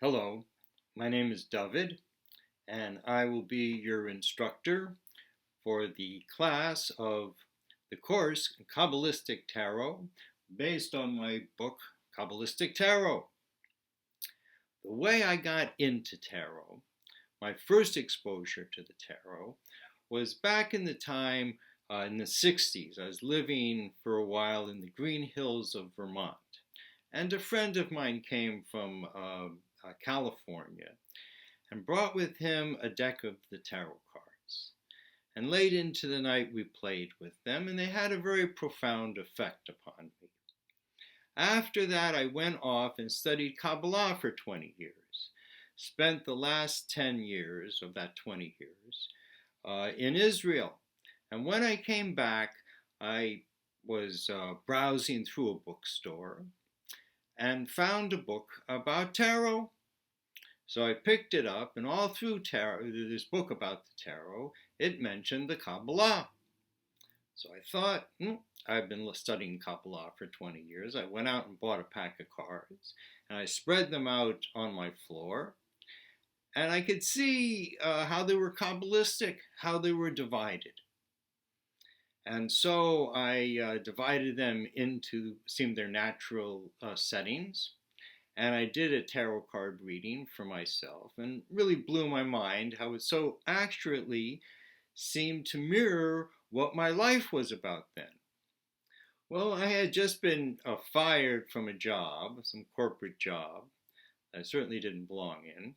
Hello, my name is Dovid, and I will be your instructor for the class of the course Kabbalistic Tarot based on my book Kabbalistic Tarot. The way I got into tarot, my first exposure to the tarot, was back in the time in the 60s. I was living for a while in the Green Hills of Vermont, and a friend of mine came from California and brought with him a deck of the tarot cards. And late into the night we played with them, and they had a very profound effect upon me. After that, I went off and studied Kabbalah for 20 years. Spent the last 10 years of that 20 years in Israel. And when I came back, I was browsing through a bookstore and found a book about tarot. So I picked it up, and all through tarot, this book about the tarot, it mentioned the Kabbalah. So I thought, I've been studying Kabbalah for 20 years. I went out and bought a pack of cards, and I spread them out on my floor, and I could see how they were Kabbalistic, how they were divided. And so I divided them into their natural settings, and I did a tarot card reading for myself, and really blew my mind how it so accurately seemed to mirror what my life was about then. Well, I had just been fired from a job, some corporate job I certainly didn't belong in.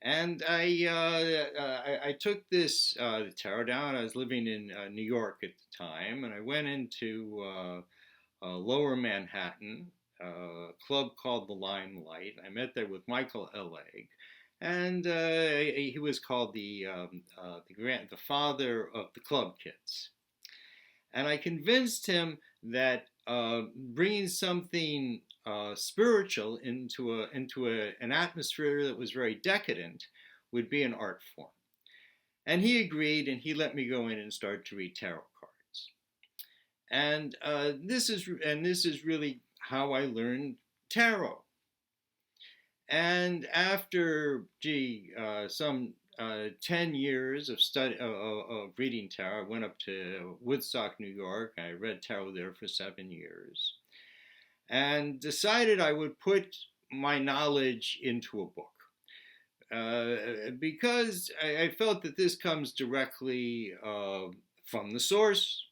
And I took this tarot down. I was living in New York at the time, and I went into Lower Manhattan, a club called the Limelight. I met there with Michael Eleg, and he was called the father of the club kids. And I convinced him that bringing something spiritual into an atmosphere that was very decadent would be an art form. And he agreed, and he let me go in and start to read tarot cards. And this is really how I learned tarot. And after some 10 years of reading tarot, I went up to Woodstock, New York. I read tarot there for 7 years, and decided I would put my knowledge into a book because I felt that this comes directly from the source.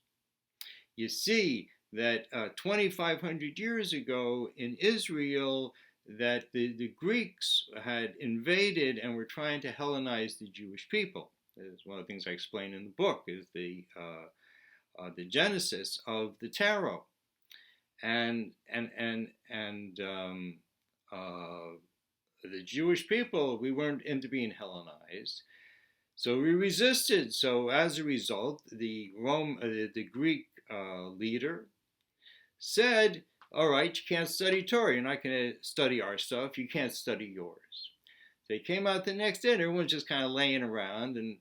You see that 2,500 years ago in Israel, that the Greeks had invaded and were trying to Hellenize the Jewish people. That's one of the things I explain in the book, is the genesis of the tarot. And the Jewish people, we weren't into being Hellenized, so we resisted. So as a result, the Greek leader said, all right, you can't study Torah. You're not going to study our stuff. You can't study yours. They came out the next day, and everyone's just kind of laying around, and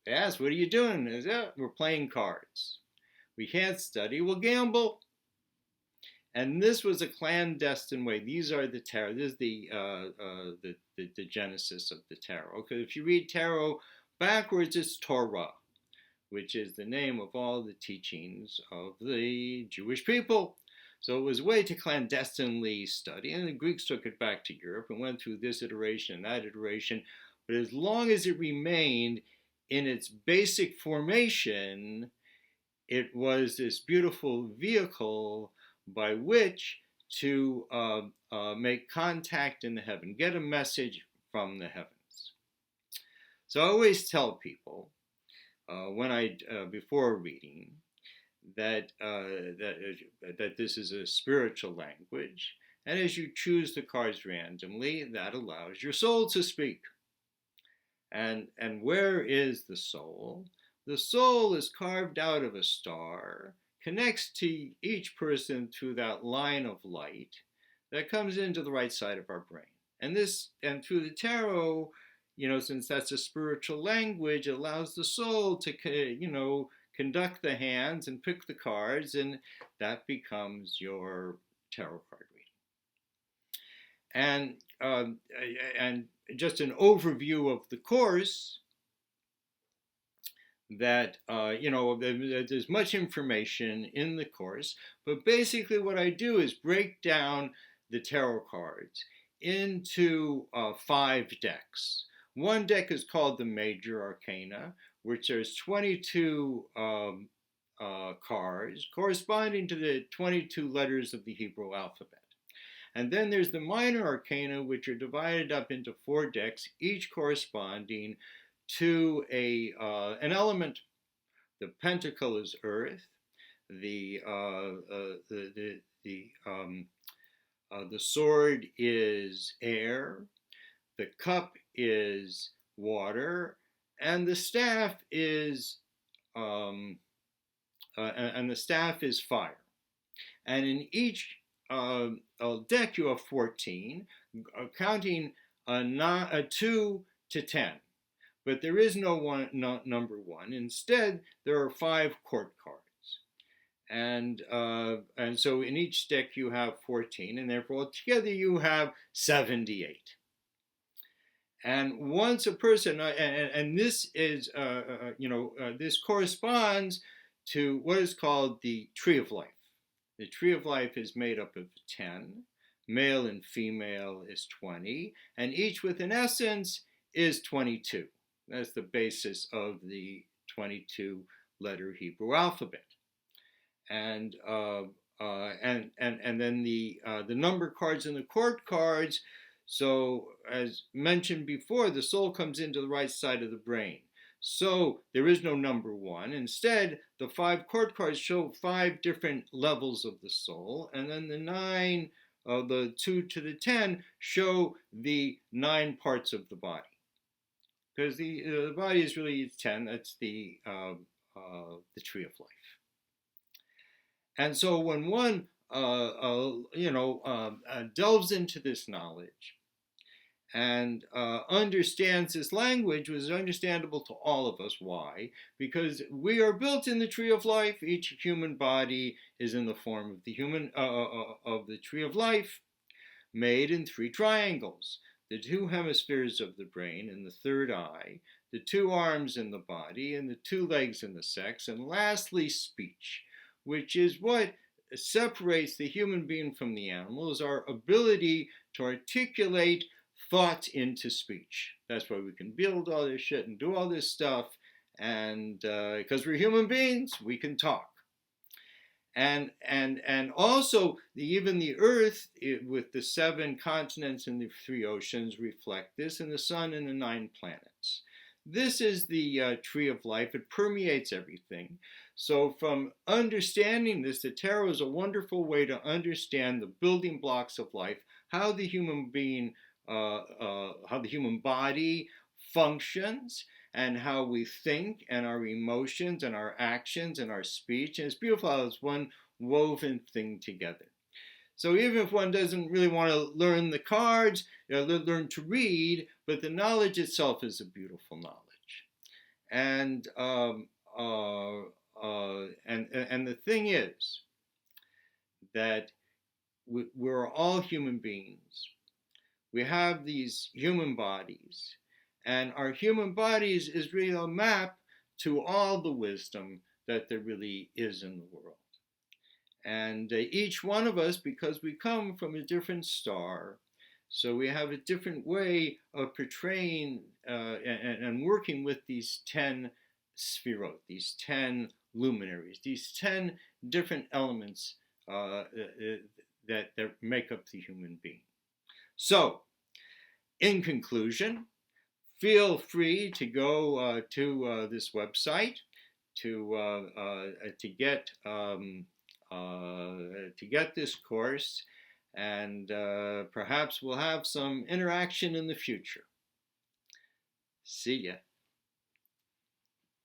they asked, what are you doing? They said, we're playing cards. We can't study. We'll gamble. And this was a clandestine way. These are the tarot. This is the genesis of the tarot. Because if you read tarot backwards, it's Torah, which is the name of all the teachings of the Jewish people. So it was a way to clandestinely study, and the Greeks took it back to Europe and went through this iteration and that iteration. But as long as it remained in its basic formation, it was this beautiful vehicle by which to make contact in the heaven, get a message from the heavens. So I always tell people before reading, that this is a spiritual language, and as you choose the cards randomly, that allows your soul to speak. And where is the soul? The soul is carved out of a star, connects to each person through that line of light that comes into the right side of our brain. And through the tarot, since that's a spiritual language, it allows the soul to conduct the hands and pick the cards, and that becomes your tarot card reading. And and just an overview of the course, that there's much information in the course, but basically what I do is break down the tarot cards into 5 decks. One deck is called the Major Arcana, which there's 22 cards corresponding to the 22 letters of the Hebrew alphabet. And then there's the Minor Arcana, which are divided up into 4 decks, each corresponding to an element. The pentacle is earth. The sword is air. The cup is water, and the staff is fire. And in each deck you have 14, counting 2 to 10. But there is no number 1. Instead, there are 5 court cards. And so in each deck you have 14, and therefore altogether you have 78. And once a person, and this is, this corresponds to what is called the Tree of Life. The Tree of Life is made up of 10. Male and female is 20. And each with an essence is 22. That's the basis of the 22-letter Hebrew alphabet. And then the number cards and the court cards. So, as mentioned before, the soul comes into the right side of the brain. So there is no number 1. Instead, the 5 court cards show 5 different levels of the soul, and then the 9, the 2 to the 10, show the 9 parts of the body. Because the body is really 10. That's the Tree of Life. And so when one delves into this knowledge and understands this language, which is understandable to all of us. Why? Because we are built in the Tree of Life. Each human body is in the form of the Tree of Life, made in 3 triangles: the 2 hemispheres of the brain and the 3rd eye, the 2 arms in the body, and the 2 legs in the sex, and lastly, speech, which is what separates the human being from the animal, is our ability to articulate thoughts into speech. That's why we can build all this shit and do all this stuff, and because we're human beings, we can talk. And also, even the earth, with the 7 continents and the 3 oceans, reflect this, and the sun and the 9 planets. This is the Tree of Life. It permeates everything. So from understanding this, the tarot is a wonderful way to understand the building blocks of life, how the human being, how the human body functions, and how we think, and our emotions, and our actions, and our speech. And it's beautiful how it's one woven thing together. So even if one doesn't really want to learn the cards, learn to read, but the knowledge itself is a beautiful knowledge. And the thing is that we're all human beings. We have these human bodies, and our human bodies is really a map to all the wisdom that there really is in the world. And each one of us, because we come from a different star, so we have a different way of portraying and working with these 10 sphirot, these 10 luminaries, these 10 different elements that make up the human being. So, in conclusion, feel free to go to this website to get this course, and perhaps we'll have some interaction in the future. See ya.